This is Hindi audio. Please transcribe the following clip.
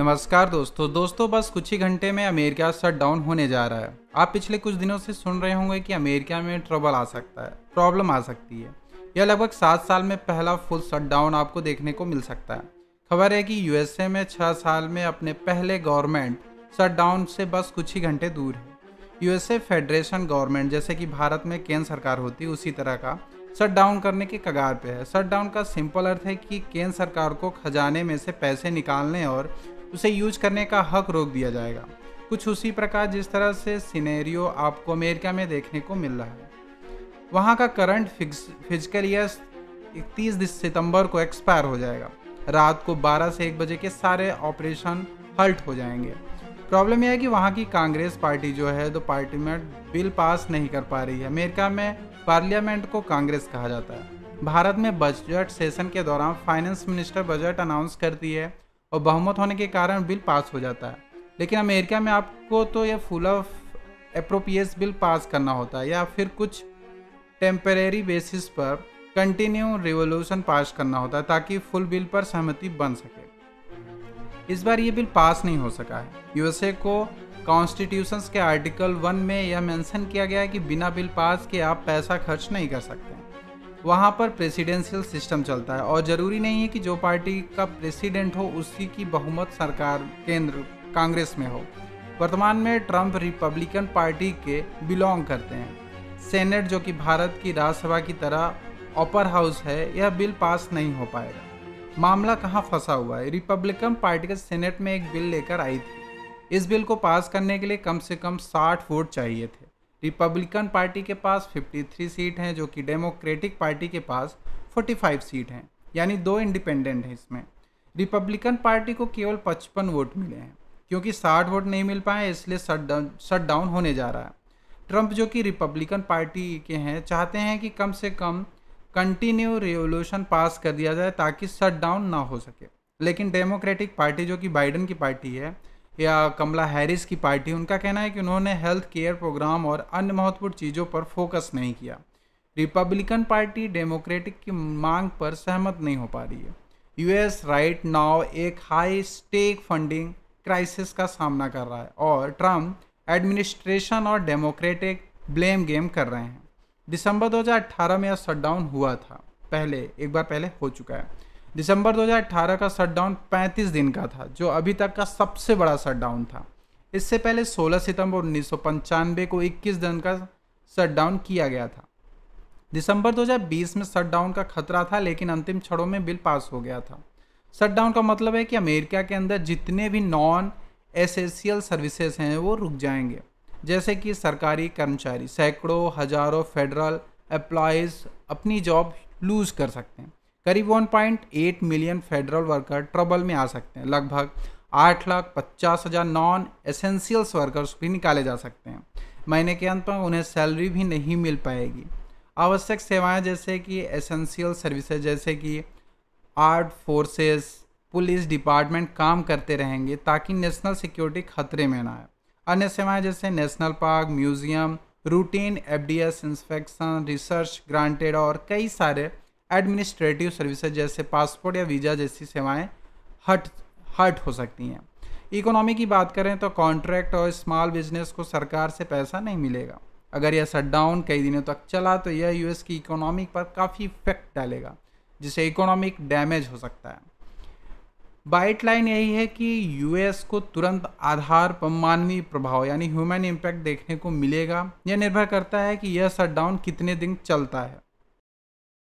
नमस्कार दोस्तों बस कुछ ही घंटे में अमेरिका शट डाउन होने जा रहा है। आप पिछले कुछ दिनों से सुन रहे होंगे कि अमेरिका में ट्रबल आ सकता है, प्रॉब्लम आ सकती है। यह लगभग 7 साल में पहला फुल शट डाउन आपको देखने को मिल सकता है। खबर है कि यूएसए में 6 साल में अपने पहले गवर्नमेंट शट डाउन से बस कुछ ही घंटे दूर है। यूएसए फेडरेशन गवर्नमेंट, जैसे कि भारत में केंद्र सरकार होती है, उसी तरह का शट डाउन करने के कगार पे है। शट डाउन का सिंपल अर्थ है कि केंद्र सरकार को खजाने में से पैसे निकालने और उसे यूज करने का हक रोक दिया जाएगा। कुछ उसी प्रकार जिस तरह से सिनेरियो आपको अमेरिका में देखने को मिल रहा है। वहाँ का करंट फिजिकल ईयर 31 सितंबर को एक्सपायर हो जाएगा। रात को 12 से 1 बजे के सारे ऑपरेशन हल्ट हो जाएंगे। प्रॉब्लम यह है कि वहाँ की कांग्रेस पार्टी जो है, दो पार्लियामेंट बिल पास नहीं कर पा रही है। अमेरिका में पार्लियामेंट को कांग्रेस कहा जाता है। भारत में बजट सेशन के दौरान फाइनेंस मिनिस्टर बजट अनाउंस करती है और बहुमत होने के कारण बिल पास हो जाता है। लेकिन अमेरिका में आपको तो यह फुल ऑफ अप्रोप्रिएट्स बिल पास करना होता है या फिर कुछ टेम्परेरी बेसिस पर कंटिन्यू रिवोल्यूशन पास करना होता है ताकि फुल बिल पर सहमति बन सके। इस बार ये बिल पास नहीं हो सका है। यूएसए को कॉन्स्टिट्यूशन के आर्टिकल 1 में यह मेंशन किया गया है कि बिना बिल पास के आप पैसा खर्च नहीं कर सकते। वहाँ पर प्रेसिडेंशियल सिस्टम चलता है और ज़रूरी नहीं है कि जो पार्टी का प्रेसिडेंट हो उसी की बहुमत सरकार केंद्र कांग्रेस में हो। वर्तमान में ट्रंप रिपब्लिकन पार्टी के बिलोंग करते हैं। सेनेट, जो कि भारत की राज्यसभा की तरह अपर हाउस है, यह बिल पास नहीं हो पाएगा। मामला कहाँ फंसा हुआ है? रिपब्लिकन पार्टी के सेनेट में एक बिल लेकर आई थी। इस बिल को पास करने के लिए कम से कम 60 वोट चाहिए थे। रिपब्लिकन पार्टी के पास 53 सीट हैं, जो कि डेमोक्रेटिक पार्टी के पास 45 सीट हैं, यानी 2 इंडिपेंडेंट हैं। इसमें रिपब्लिकन पार्टी को केवल 55 वोट मिले हैं। क्योंकि 60 वोट नहीं मिल पाए, इसलिए शट डाउन होने जा रहा है। ट्रंप, जो कि रिपब्लिकन पार्टी के हैं, चाहते हैं कि कम से कम कंटिन्यू रिवोल्यूशन पास कर दिया जाए ताकि शट डाउन ना हो सके। लेकिन डेमोक्रेटिक पार्टी, जो कि बाइडन की पार्टी है या कमला हैरिस की पार्टी, उनका कहना है कि उन्होंने हेल्थ केयर प्रोग्राम और अन्य महत्वपूर्ण चीज़ों पर फोकस नहीं किया। रिपब्लिकन पार्टी डेमोक्रेटिक की मांग पर सहमत नहीं हो पा रही है। यूएस राइट नाउ एक हाई स्टेक फंडिंग क्राइसिस का सामना कर रहा है और ट्रम्प एडमिनिस्ट्रेशन और डेमोक्रेटिक ब्लेम गेम कर रहे हैं। दिसंबर 2018 में यह शटडाउन हुआ था, एक बार पहले हो चुका है। दिसंबर 2018 का शटडाउन 35 दिन का था, जो अभी तक का सबसे बड़ा शटडाउन था। इससे पहले 16 सितंबर 1995 को 21 दिन का शटडाउन किया गया था। दिसंबर 2020 में शटडाउन का खतरा था, लेकिन अंतिम क्षणों में बिल पास हो गया था। शटडाउन का मतलब है कि अमेरिका के अंदर जितने भी नॉन एसेंशियल सर्विसेज हैं वो रुक जाएंगे, जैसे कि सरकारी कर्मचारी। सैकड़ों हजारों फेडरल एम्प्लॉयज़ अपनी जॉब लूज कर सकते हैं। करीब 1.8 मिलियन फेडरल वर्कर ट्रबल में आ सकते हैं। लगभग 8,50,000 नॉन एसेंशियल्स वर्कर्स भी निकाले जा सकते हैं। महीने के अंत में उन्हें सैलरी भी नहीं मिल पाएगी। आवश्यक सेवाएं जैसे कि एसेंशियल सर्विसेज, जैसे कि आर्med फोर्सेस, पुलिस डिपार्टमेंट काम करते रहेंगे ताकि नेशनल सिक्योरिटी खतरे में ना आए। अन्य सेवाएं जैसे national park, museum, routine FDS inspection, research granted और कई सारे एडमिनिस्ट्रेटिव सर्विसेज जैसे पासपोर्ट या वीज़ा जैसी सेवाएं हट हो सकती हैं। इकोनॉमी की बात करें तो कॉन्ट्रैक्ट और स्मॉल बिजनेस को सरकार से पैसा नहीं मिलेगा। अगर यह शटडाउन कई दिनों तक चला तो यह यूएस की इकोनॉमी पर काफ़ी इफेक्ट डालेगा, जिससे इकोनॉमिक डैमेज हो सकता है। बाइट लाइन यही है कि यूएस को तुरंत आधार पर मानवीय प्रभाव यानी ह्यूमन इम्पैक्ट देखने को मिलेगा। यह निर्भर करता है कि यह शटडाउन कितने दिन चलता है।